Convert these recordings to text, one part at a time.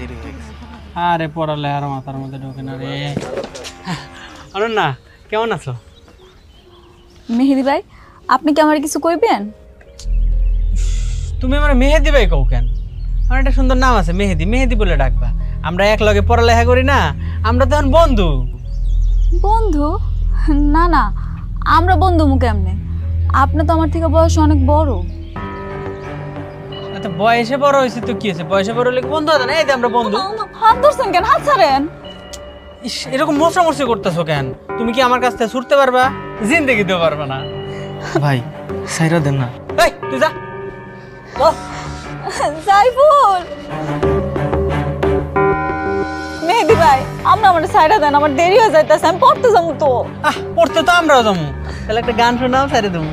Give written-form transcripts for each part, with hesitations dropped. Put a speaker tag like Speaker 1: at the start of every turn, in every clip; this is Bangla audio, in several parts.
Speaker 1: দেরি হয়ে গেছে।
Speaker 2: আরে পড়ালে আর মাথার মধ্যে ঢোকে না রে। অনন্যা কেমন আছো?
Speaker 3: মেহেদি ভাই, আপনি কি আমার কিছু কইবেন?
Speaker 2: তুমি আমার মেহেদি ভাই কও কেন? আমার একটা সুন্দর নাম আছে মেহেদি, মেহেদি বলে ডাকবা। আমরা এক লগে পড়ালেখা করি না, আমরা তো এখন বন্ধু।
Speaker 3: বন্ধু? না না, আমরা বন্ধু মু কেমনে? আপনি তো আমার থেকে বয়স অনেক বড়।
Speaker 2: আচ্ছা বয়সে বড় হয়েছে তো কি হয়েছে? বয়সে বড় হলে বন্ধু হবে না? এই যে আমরা বন্ধু।
Speaker 3: হাত ধরছেন কেন? হাত ছাড়েন।
Speaker 2: ইস, এরকম মশামশি করতেছো কেন? তুমি কি আমার কাছ থেকে ছুটতে পারবা? জিন্দেগি দিতে পারবা না।
Speaker 1: ভাই সাইরা দেন না।
Speaker 2: এই তুই যা। ও
Speaker 3: সাইফুল, মেহেদি ভাই, আমরা আমার সাইডা দেন, আমার দেরি হয়ে যাইতেছে, আমি পড়তে যাবো তো।
Speaker 2: পড়তে তো আমরাও যাবো, তাহলে একটা গান শোনাও, সাইরে দেবো।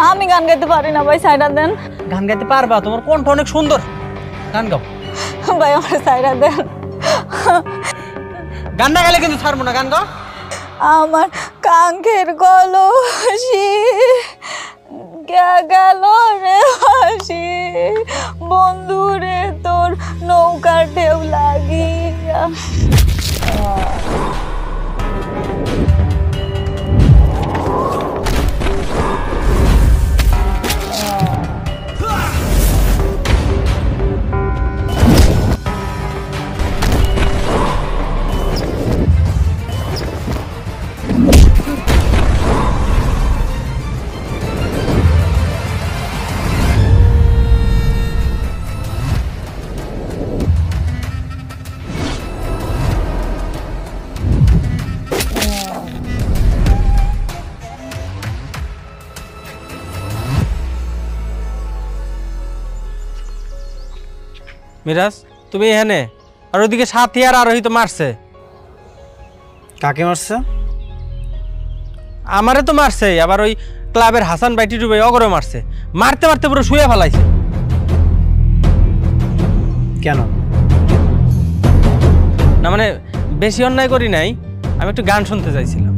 Speaker 3: আমি গান গাইতে পারি না ভাই, সাইডা দেন।
Speaker 2: গান গাইতে পারবা? তোমার কণ্ঠ অনেক সুন্দর, গান গাও।
Speaker 3: ভাই আমার সাইডা দেন।
Speaker 2: গান না গাইলে কিন্তু ছাড়বো না, গান গাও।
Speaker 3: আমার কাঙ্ক্ষের কলসি গেল রে হাসি, বন্ধু রে তোর নৌকার ঢেউ লাগিয়া।
Speaker 2: মিরাজ তুমি এখানে, আর ওইদিকে সাথী আর আরোহী তো মারছে।
Speaker 1: কাকে মারছে?
Speaker 2: আমারে তো মারছে, আবার ওই ক্লাবের হাসান ভাই টিটু ভাই অগরে মারছে। মারতে মারতে পুরো শুয়ে ফেলাইছে।
Speaker 1: কেন?
Speaker 2: না মানে বেশি অন্যায় করি নাই, আমি একটু গান শুনতে চাইছিলাম।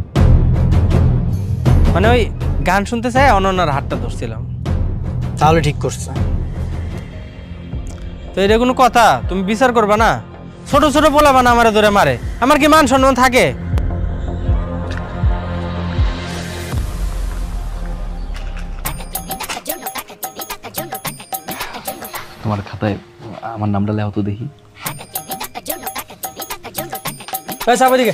Speaker 2: মানে ওই গান শুনতে চাই অনন্যার হাতটা ধরছিলাম।
Speaker 1: তাহলে ঠিক করছে।
Speaker 2: তো এটা কোনো কথা? তুমি বিচার করবা না? ছোট ছোট বলাবা না আমারে ধরে মারে, আমার কি মান সম্মান থাকে?
Speaker 4: তোমার খাতায় আমার নামটা লেখো তো দেখি।
Speaker 2: দিকে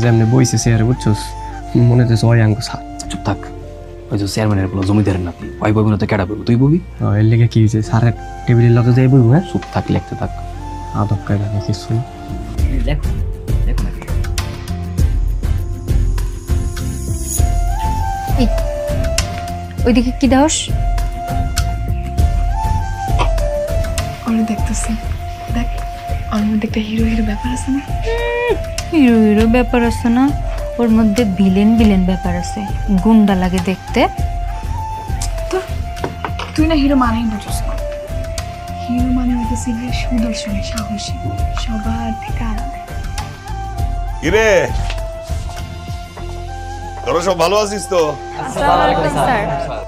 Speaker 5: যেমনি বইছে চেয়ারে বুঝছোস, মনে হচ্ছে ওই আঙ্গ সাত।
Speaker 4: চুপ থাক, ওই যে চেয়ারম্যানের বলো জমিদারের নাতি, ওই বইব না তো কেডা বইব? তুই বইবি।
Speaker 5: এর লেগে কি হয়েছে? স্যারের টেবিলের লগে যাই বইব? হ্যাঁ
Speaker 4: চুপ থাক, লিখতে থাক।
Speaker 5: আদব কায়দা নেই কিছু।
Speaker 4: দেখো দেখো নাকি
Speaker 6: ওইদিকে কি দাস?
Speaker 7: আমি দেখতেছি, দেখ ওর মধ্যে একটা হিরো হিরো ব্যাপার আছে না?
Speaker 6: হিরো হিরো ব্যাপার আছে না? ওর মধ্যে ভিলেন ভিলেন ব্যাপার আছে, গুন্ডা লাগে দেখতে।
Speaker 7: তো তুই না হিরো মানেই বুঝিস না। হিরো মানে হইতেছে সুদর্শনী, সাহসী, সবার থেকে আলাদা।
Speaker 8: কিরে তোরা সব ভালো আছিস তো?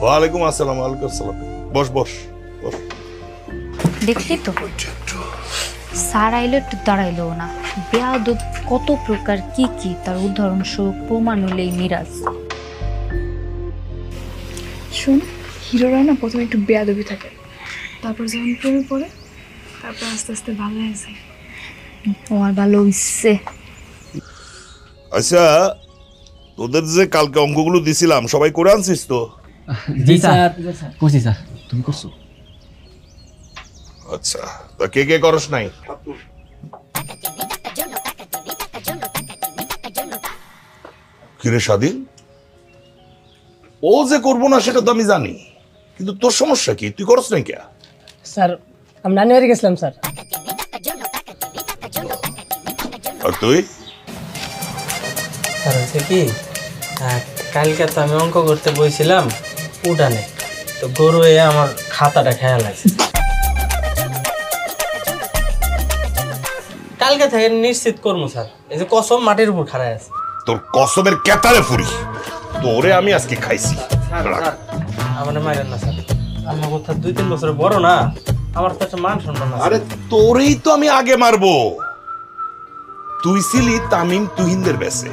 Speaker 8: ওয়ালাইকুম আসসালাম। ওয়ালাইকুম আসসালাম। বস বস বস।
Speaker 6: দেখলি তো স্যার আইলো একটু দাঁড়াইলো না। বেয়াদব কত প্রকার কি কি তার উদাহরণ স্বরূপ প্রমাণ হলে এই মিরাজ।
Speaker 7: শোন, হিরোরা না প্রথমে একটু বেয়াদবি থাকে, তারপর যখন প্রেমে পড়ে তারপর আস্তে আস্তে ভালো হয়ে যায়।
Speaker 6: আমার ভালো হইছে।
Speaker 8: আচ্ছা তোদের যে কালকে অঙ্কগুলো দিছিলাম সবাই করে আনছিস তো?
Speaker 5: জি স্যার, করছি স্যার।
Speaker 4: তুমি করছো?
Speaker 8: আচ্ছা, তা কে কে করস নাই? কিরে স্বাধীন, ও যে করবো না সেটা তো আমি জানি, কিন্তু তোর সমস্যা কি? তুই করস নাই কে?
Speaker 9: স্যার আমি নানি বাড়ি গেছিলাম স্যার।
Speaker 8: আর তুই?
Speaker 2: স্যার হচ্ছে কি, কালকে তো আমি অঙ্ক করতে বইছিলাম উঠানে, তো গরু এ আমার খাতাটা খেয়াল আছে। কালকে থেকে নিশ্চিত করবো স্যার, এই যে কসম মাটির উপর খাড়ায় আছে।
Speaker 8: তোর কসমের কেতারে ফুরি, তোরে আমি আজকে খাইছি।
Speaker 2: আমার মারেন না স্যার, আমার কথা 2-3 বছর বড় না, আমার তো একটা মান সম্মান আছে।
Speaker 8: আরে তোরেই তো আমি আগে মারবো। তুই ছিলি তামিম তুহিনদের ব্যাচে,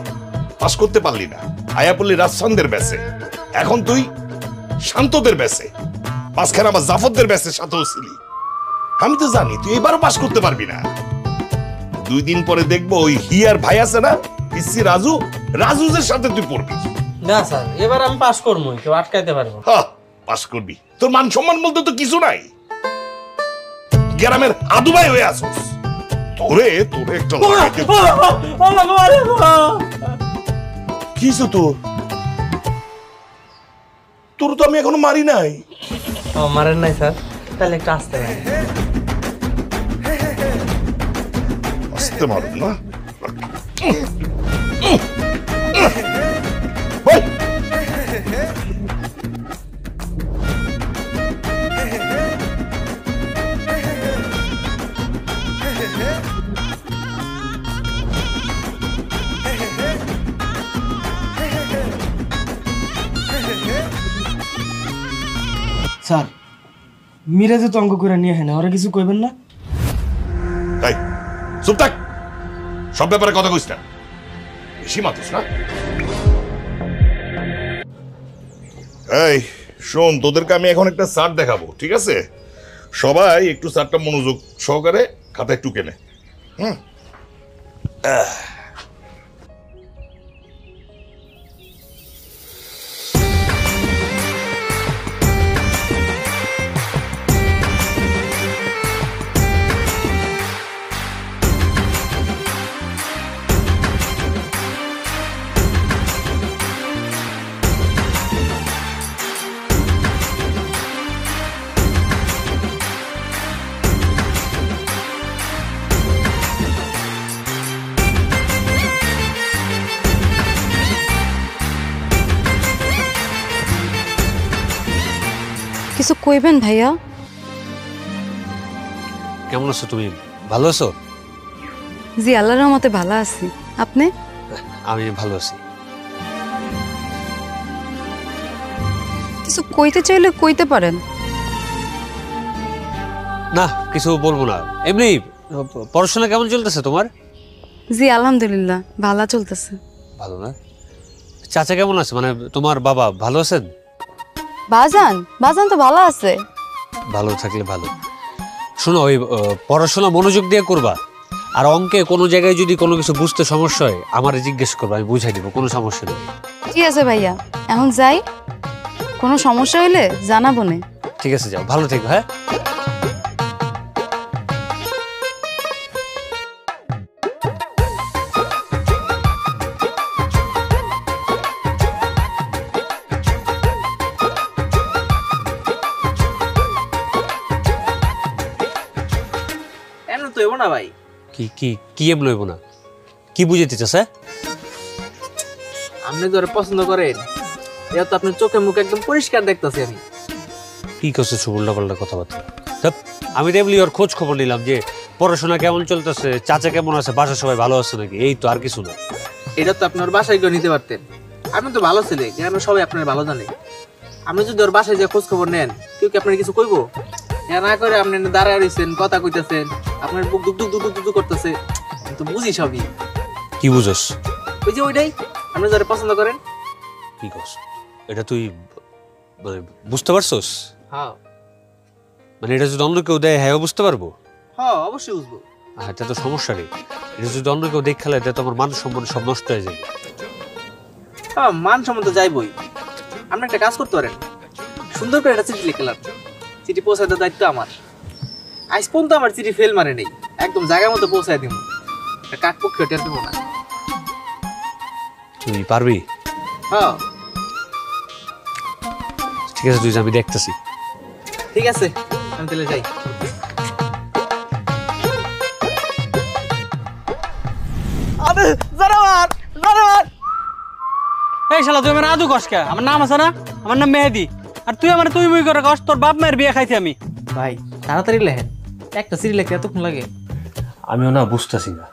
Speaker 8: পাস করতে পারলি না, আয়া পড়লি রাজসানদের ব্যাচে, এখন তুই শান্তদের ব্যাচে, মাঝখানে আবার জাফরদের ব্যাচে সাথেও ছিলি। আমি তো জানি তুই এবারও পাস করতে পারবি না। 2 দিন পরে দেখবো ওই হিয়ার ভাই আছে না পিসি রাজু, রাজুদের সাথে তুই পড়বি।
Speaker 2: না স্যার, এবার আমি পাস করবো, কেউ আটকাইতে পারবো।
Speaker 8: পাস করবি, তোর মান সম্মান বলতে তো কিছু নাই। গ্রামের আদুবাই হয়ে আসুস, তোরে তোরে একটা কিছু তোর তোর তো আমি এখনো মারি নাই।
Speaker 2: মারেন নাই স্যার, তাহলে একটু আসতে পারেন।
Speaker 8: আসতে মারুন না।
Speaker 9: স্যার মিরাজে তো অঙ্ক করে নিয়ে হয় না, ওরা কিছু কইবেন না?
Speaker 8: এই চুপ থাক, সব ব্যাপারে কথা কইস না, বেশি মাতুস না। এই শোন, তোদেরকে আমি এখন একটা চার্ট দেখাবো, ঠিক আছে? সবাই একটু চার্টটা মনোযোগ সহকারে খাতায় টুকে নে।
Speaker 10: কিছু কইবেন ভাইয়া?
Speaker 4: কেমন আছো তুমি? ভালো আছো?
Speaker 10: জি আল্লাহর রহমতে ভালো আছি, আপনি?
Speaker 4: আমি ভালো আছি।
Speaker 10: কিছু কইতে চাইলে কইতে পারেন।
Speaker 4: না কিছু বলবো না, এমনি পড়াশোনা কেমন চলতেছে তোমার?
Speaker 10: জি আলহামদুলিল্লাহ ভালো চলতেছে।
Speaker 4: ভালো না? চাচা কেমন আছে, মানে তোমার বাবা ভালো আছেন?
Speaker 10: বাজান বাজান তো ভালো আছে।
Speaker 4: ভালো থাকলে ভালো। শোনো, ওই পড়াশোনা মনোযোগ দিয়ে করবা, আর অঙ্কে কোনো জায়গায় যদি কোনো কিছু বুঝতে সমস্যা হয় আমারে জিজ্ঞেস করবা, আমি বুঝাই দিব, কোনো সমস্যা নেই।
Speaker 10: ঠিক আছে ভাইয়া, এখন যাই, কোনো সমস্যা হইলে জানাবো না।
Speaker 4: ঠিক আছে, যাও, ভালো থেকো। হ্যাঁ
Speaker 2: এমন তো এবো না ভাই।
Speaker 4: কি কি কি এম লইব না? কি বুঝাইতে চাস?
Speaker 2: আপনি ধরে পছন্দ করেন, এটা তো আপনার চোখে মুখে একদম পরিষ্কার দেখতেছি আমি।
Speaker 4: কি করছে উল্টা পাল্টা কথাবার্তা? আমি তো এমনি ওর খোঁজ খবর নিলাম যে পড়াশোনা কেমন চলতেছে, চাচা কেমন আছে, বাসার সবাই ভালো আছে নাকি, এই তো, আর কিছু না।
Speaker 2: এটা তো আপনার বাসায় গিয়ে নিতে পারতেন, আপনি তো ভালো ছেলে, গ্রামের সবাই আপনার ভালো জানে। আপনি যদি ওর বাসায় যে খোঁজ খবর নেন, কেউ কি আপনার কিছু কইবো? না করে আপনি দাঁড়ায় রয়েছেন, কথা কইতেছেন, আপনার বুক দুক দুক দুক দুক দুক করতেছে, আমি তো বুঝি সবই।
Speaker 4: কি বুঝস?
Speaker 2: ওই যে ওইটাই, আপনি যারা পছন্দ করেন।
Speaker 4: কি করছ এটা তুই মানে বুঝতে পারছস?
Speaker 2: হ্যাঁ।
Speaker 4: মানে এটা যদি অন্য কেউ দেয়, হ্যাঁ বুঝতে পারবো?
Speaker 2: হ্যাঁ অবশ্যই বুঝবো।
Speaker 4: হ্যাঁ, এটা তো সমস্যা নেই। এটা যদি অন্য কেউ দেখ খেলে, তো আমার মান সম্মান সব নষ্ট হয়ে যাবে।
Speaker 2: হ্যাঁ মান সম্মান তো যাইবই। আপনি একটা কাজ করতে পারেন, সুন্দর করে একটা চিঠি লিখলাম, চিঠি পৌঁছায় দেওয়ার দায়িত্ব আমার। আজ পর্যন্ত আমার চিঠি ফেল মারে নেই, একদম জায়গার মতো পৌঁছায় দিব। কাক পক্ষে টের দেবো না।
Speaker 4: তুই পারবি?
Speaker 2: হ্যাঁ
Speaker 4: ঠিক আছে, তুই যা, আমি দেখতেছি।
Speaker 2: ঠিক আছে, আমি তাহলে যাই।
Speaker 1: এই শালা তুই আমার আদু কসকা, আমার নাম আছে না, আমার নাম মেহেদি, আর তুই আমার তুই মুই করে কস, তোর বাপ মায়ের বিয়ে খাইছি আমি।
Speaker 2: ভাই তাড়াতাড়ি লেখেন, একটা চিঠি লিখতে এতক্ষণ লাগে?
Speaker 4: আমিও না বুঝতেছি না,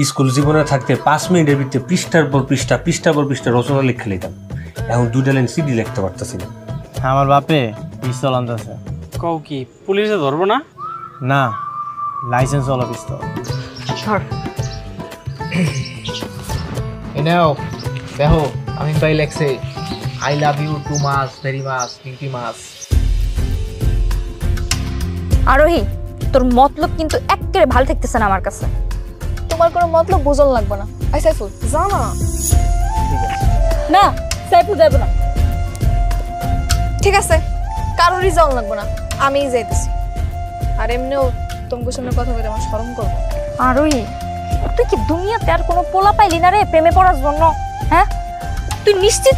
Speaker 4: স্কুল জীবনে থাকতে 5 মিনিটের ভিতরে পৃষ্ঠার পর পৃষ্ঠা পৃষ্ঠার পর পৃষ্ঠা রচনা লিখে নিতাম। এখন 2টা লাইন সিডি লিখতে পারতেছি না।
Speaker 1: আমার বাপে পিস্তল আনতেছে।
Speaker 11: কও কি পুলিশে ধরবো না?
Speaker 1: না, লাইসেন্স হলো পিস্তল।
Speaker 2: এনাও দেখো, আমি ভাই লেখছে I love you too much very much Pinki much.
Speaker 3: Arohi, তোর মতলব কিন্তু একেবারে ভালো থাকতেছে না আমার কাছে।
Speaker 7: তোমার কোনো মতলব বোঝন লাগবে না। আই সাইফুল যা না।
Speaker 3: না, সাইফুল যাবো না।
Speaker 7: ঠিক আছে, কারোরই যাওয়া লাগবে না, আমিই যাইতেছি। আর এমনিও তোমার সামনে কথা বলে আমার শরম করবো।
Speaker 3: আরোহী, তুই কি দুনিয়াতে আর কোনো পোলা পাইলি না রে প্রেমে পড়ার জন্য? হ্যাঁ, তুই নিশ্চিত